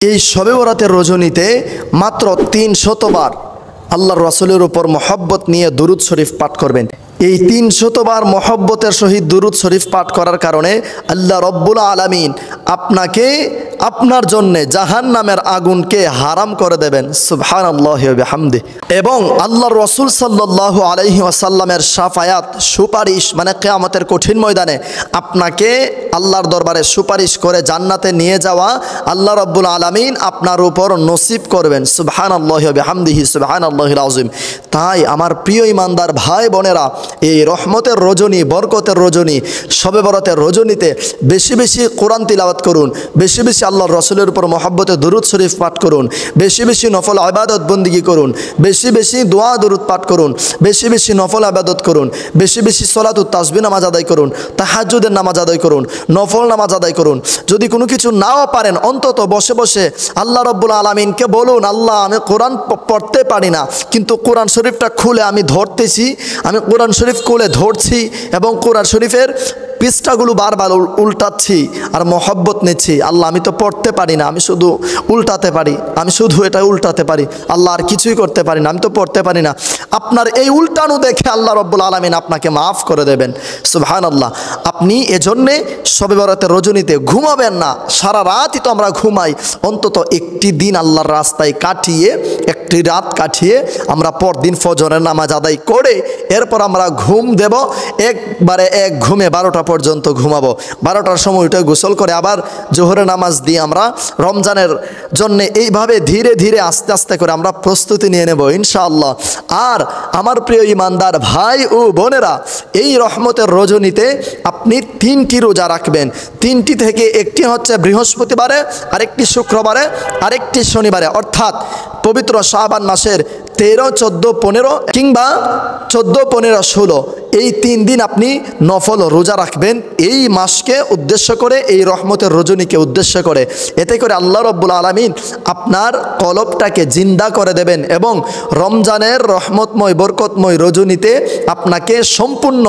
এই শবে বরাতের রজনীতে মাত্র ৩০০ বার আল্লাহর রাসূলের উপর মহব্বত নিয়ে দুরূদ শরীফ পাঠ করবেন। এই ৩০০ বার মহব্বতের সহিত দুরূদ শরীফ পাঠ করার কারণে আল্লাহ রব্বুল আলামিন আপনাকে আপনার জন্যে জাহান্নামের আগুনকে হারাম করে দেবেন। সুবহানাল্লাহি ওয়া বিহামদিহি। এবং আল্লাহর রাসূল সাল্লাল্লাহু আলাইহি ওয়াসাল্লামের শাফায়াত সুপারিশ মানে কিয়ামতের কঠিন ময়দানে আপনাকে আল্লাহর দরবারে সুপারিশ করে জান্নাতে নিয়ে যাওয়া আল্লাহ রব্বুল আলামিন আপনার উপর নসিব করবেন। সুবহানাল্লাহি ওয়া বিহামদিহি সুবহানাল্লাহিল আযীম। তাই আমার প্রিয় ঈমানদার ভাই বোনেরা, এই রহমতের রজনী, বরকতের রজনী, শবে বরাতের রজনীতে বেশি বেশি কোরআন তিলাওয়াত করুন, বেশি বেশি আল্লাহর রাসূলের উপর মহব্বতে দুরূদ শরীফ পাঠ করুন, বেশি বেশি নফল ইবাদত বন্দেগী করুন, বেশি বেশি দোয়া দুরূদ পাঠ করুন, বেশি বেশি নফল ইবাদত করুন, বেশি বেশি সালাতুত তাসবিহ নামাজ আদায় করুন, তাহাজ্জুদের নামাজ আদায় করুন, নফল নামাজ আদায় করুন। যদি কোনো কিছু নাও পারেন অন্তত বসে বসে আল্লাহ রব্বুল আলামিনকে বলুন, আল্লাহ আমি কোরআন পড়তে পারি না, কিন্তু কোরআন শরীফটা খুলে আমি ধরতেছি, আমি কোরআন শরীফ খুলে ধরছি এবং কোরআন শরীফের পৃষ্ঠাগুলো বারবার উল্টাচ্ছি আর মহব্বত নিচ্ছি। আল্লাহ আমি তো পড়তে পারি না, আমি শুধু উল্টাতে পারি, আমি শুধু এটা উল্টাতে পারি, আল্লাহ আর কিছুই করতে পারি না, আমি তো পড়তে পারি না। আপনার এই উল্টানো দেখে আল্লাহ রব্বুল আলামিন আপনাকে মাফ করে দেবেন। সুবহানাল্লাহ। আপনি এজন্যে শবে বরাতের রজনীতে ঘুমাবেন না। সারা রাতই তো আমরা ঘুমাই, অন্তত একটি দিন আল্লাহর রাস্তায় কাটিয়ে, একটি রাত কাটিয়ে আমরা পরদিন ফজরের নামাজ আদায় করে এরপর আমরা ঘুম দেব। একবারে এক ঘুমে 12টা পর্যন্ত ঘুমাবো। 12টার সময় উঠে গোসল করে আবার জোহরের নামাজ দিয়ে আমরা রমজানের জন্য এইভাবে ধীরে ধীরে আস্তে আস্তে করে আমরা প্রস্তুতি নিয়ে নেব ইনশাআল্লাহ। আর আমার প্রিয় ঈমানদার ভাই ও বোনেরা, এই রহমতের রজনীতে আপনি 3টি রোজা রাখবেন। 3টি থেকে একটি হচ্ছে বৃহস্পতিবারে, আরেকটি শুক্রবারে, আরেকটি শনিবারে, অর্থাৎ পবিত্র শাবান মাসের 13, 14, 15 কিংবা 14, 15, 16 এই 3 দিন আপনি নফল রোজা রাখবেন এই মাসকে উদ্দেশ্য করে, এই রহমতের রজনীকে উদ্দেশ্য করে। এতে করে আল্লাহ রব্বুল আলামিন আপনার কলবটাকে জিন্দা করে দেবেন এবং রমজানের রহমতময় বরকতময় রজনীতে আপনাকে সম্পূর্ণ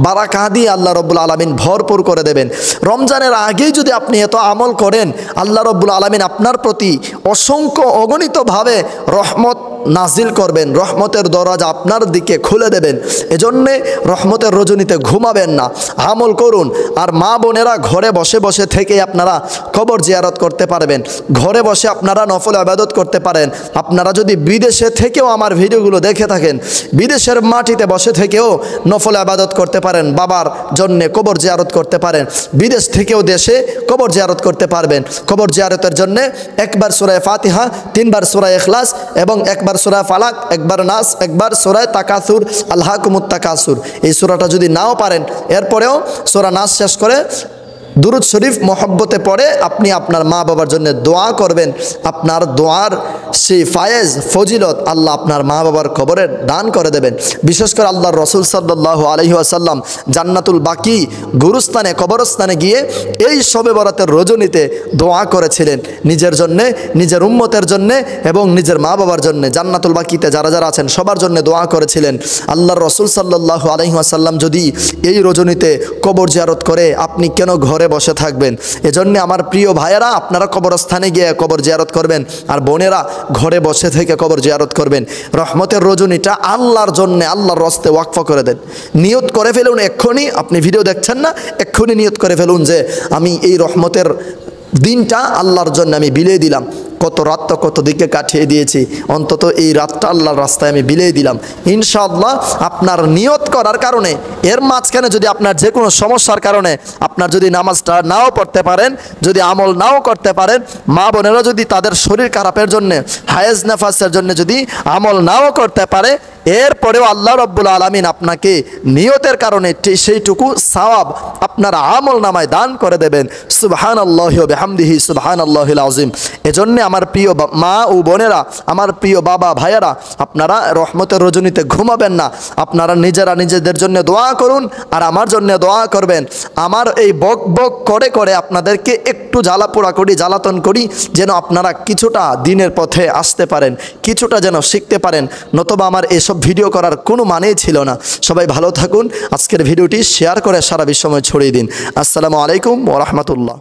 বারাকা দিয়ে আল্লাহ রব্বুল আলামিন ভরপুর করে দেবেন। রমজানের আগেই যদি আপনি এত আমল করেন, আল্লাহ রব্বুল আলামিন আপনার প্রতি অসংখ্য অগণিতভাবে রহমত নাজিল করবেন, রহমতের দরজা আপনার দিকে খুলে দেবেন। এজন্যে রহমতের রজনীতে ঘুমাবেন না, আমল করুন। আর মা বোনেরা, ঘরে বসে বসে থেকে আপনারা কবর জিয়ারত করতে পারবেন, ঘরে বসে আপনারা নফল ইবাদত করতে পারেন। আপনারা যদি বিদেশে থেকেও আমার ভিডিওগুলো দেখে থাকেন, বিদেশের মাটিতে বসে থেকেও নফল ইবাদত করতে পারেন, বাবার জন্যে কবর জিয়ারত করতে পারেন। বিদেশ থেকেও দেশে কবর জিয়ারত করতে পারবেন। কবর জিয়ারতের জন্যে একবার সূরা ফাতিহা, 3 বার সূরা ইখলাস এবং একবার সূরা ফালাক, একবার নাস, একবার সূরা তাকাসুর, আলহাকুমুত তাকাসুর। এই সূরাটা যদি নাও পারেন, এরপরেও সূরা নাস শেষ করে দুরূদ শরীফ মহব্বতে পড়ে আপনি আপনার মা বাবার জন্য দোয়া করবেন। আপনার দোয়ার সেই ফায়েজ ফজিলত আল্লাহ আপনার মা বাবার কবরে দান করে দেবেন। বিশেষ করে আল্লাহর রাসূল সাল্লাল্লাহু আলাইহি ওয়াসাল্লাম জান্নাতুল বাকি গুরুস্থানে, কবরস্থানে গিয়ে এই শবে বরাতের রজনীতে দোয়া করেছিলেন নিজের জন্যে, নিজের উম্মতের জন্যে এবং নিজের মা বাবার জন্যে। জান্নাতুল বাকিতে যারা যারা আছেন সবার জন্য দোয়া করেছিলেন। আল্লাহর রাসূল সাল্লাল্লাহু আলাইহি ওয়াসাল্লাম যদি এই রজনীতে কবর জিয়ারত করে, আপনি কেন ঘরে বসে থাকবেন? এজন্য আমার প্রিয় ভাইয়েরা, আপনারা কবরস্থানে গিয়ে কবর জিয়ারত করবেন, আর বোনেরা ঘরে বসে থেকে কবর জিয়ারত করবেন। রহমতের রজনীটা আল্লাহর জন্য, আল্লাহর রাস্তে ওয়াকফ করে দেন। নিয়ত করে ফেলুন এক্ষুনি, আপনি ভিডিও দেখছেন না, এক্ষুনি নিয়ত করে ফেলুন যে আমি এই রহমতের দিনটা আল্লাহর জন্য আমি বিলিয়ে দিলাম। কত রাত তো কত দিকে কাটিয়ে দিয়েছি, অন্তত এই রাতটা আল্লাহর রাস্তায় আমি বিলিয়ে দিলাম। ইনশাআল্লাহ আপনার নিয়ত করার কারণে, এর মাঝখানে যদি আপনার যে কোনো সমস্যার কারণে আপনার যদি নামাজটা নাও পড়তে পারেন, যদি আমল নাও করতে পারেন, মা বোনেরা যদি তাদের শরীর খারাপের জন্যে, হায়েজ নেফাসের জন্য যদি আমল নাও করতে পারে, এরপরেও আল্লাহ রব্বুল আলামিন আপনাকে নিয়তের কারণে সেইটুকু সওয়াব আপনার আমল নামায় দান করে দেবেন। সুবহানাল্লাহি ওয়া বিহামদিহি সুবহানাল্লাহিল আযীম। এজন্য আমার প্রিয় মা ও বোনেরা, আমার প্রিয় বাবা ভাইয়েরা, আপনারা রহমতের রজনীতে ঘুমাবেন না। আপনারা নিজেরা নিজেদের জন্য দোয়া করুন আর আমার জন্য দোয়া করবেন। আমার এই বক বক করে করে আপনাদেরকে একটু জ্বালাপোড়া করি, জ্বালাতন করি, যেন আপনারা কিছুটা দিনের পথে আসতে পারেন, কিছুটা যেন শিখতে পারেন। নতুবা আমার এসব ভিডিও করার কোনো মানেই ছিল না। সবাই ভালো থাকুন। আজকের ভিডিওটি শেয়ার করে সারা বিশ্বময় ছড়িয়ে দিন। আসসালামু আলাইকুম ওয়া রাহমাতুল্লাহ।